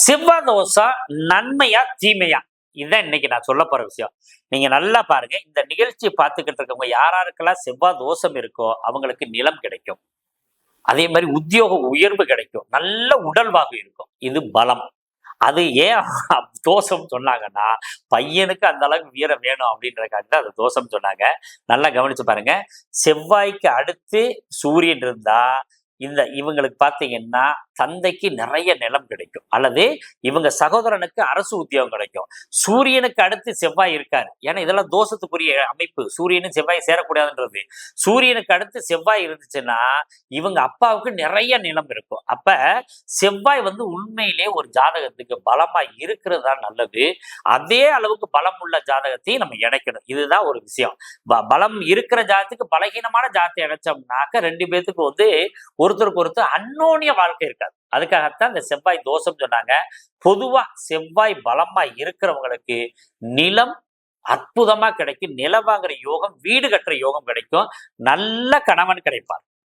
செவ்வாய் தோஷம் நன்மையா தீமையா? இதுதான் இன்னைக்கு நான் சொல்ல போற விஷயம். நீங்க நல்லா பாருங்க. இந்த நிகழ்ச்சியை பார்த்துக்கிட்டு இருக்கவங்க யாராருக்கெல்லாம் செவ்வாய் தோஷம் இருக்கோ அவங்களுக்கு நிலம் கிடைக்கும். அதே மாதிரி உத்தியோக உயர்வு கிடைக்கும். நல்ல உடல்வாகு இருக்கும். இது பலம். அது ஏன் தோஷம் சொன்னாங்கன்னா, பையனுக்கு அந்த அளவுக்கு வீரம் வேணும் அப்படின்றதுக்காக தான் அது தோஷம் சொன்னாங்க. நல்லா கவனிச்சு பாருங்க. செவ்வாய்க்கு அடுத்து சூரியன் இருந்தா, இவங்களுக்கு பார்த்தீங்கன்னா, தந்தைக்கு நிறைய நிலம் கிடைக்கும். அல்லது இவங்க சகோதரனுக்கு அரசு உத்தியோகம் கிடைக்கும். சூரியனுக்கு அடுத்து செவ்வாய் இருக்காரு. ஏன்னா இதெல்லாம் தோஷத்துக்குரிய அமைப்பு. சூரியனும் செவ்வாய் சேரக்கூடாதுன்றது. சூரியனுக்கு அடுத்து செவ்வாய் இருந்துச்சுன்னா, இவங்க அப்பாவுக்கு நிறைய நிலம் இருக்கும். அப்ப செவ்வாய் உண்மையிலே ஒரு ஜாதகத்துக்கு பலமா இருக்கிறது தான் நல்லது. அதே அளவுக்கு பலம் உள்ள ஜாதகத்தையும் நம்ம இணைக்கணும். இதுதான் ஒரு விஷயம். பலம் இருக்கிற ஜாதகத்துக்கு பலகீனமான ஜாதகத்தை இணைச்சோம்னாக்க 2 பேத்துக்கு ஒருத்தருக்கு ஒருத்தர் அந்யோன்ய வாழ்க்கை இருக்காது. அதுக்காகத்தான் இந்த செவ்வாய் தோஷம் சொன்னாங்க. பொதுவா செவ்வாய் பலமா இருக்கிறவங்களுக்கு நிலம் அற்புதமா கிடைக்கும். நிலம் வாங்குற யோகம், வீடு கட்டுற யோகம் கிடைக்கும். நல்ல கணவன் கிடைப்பார்.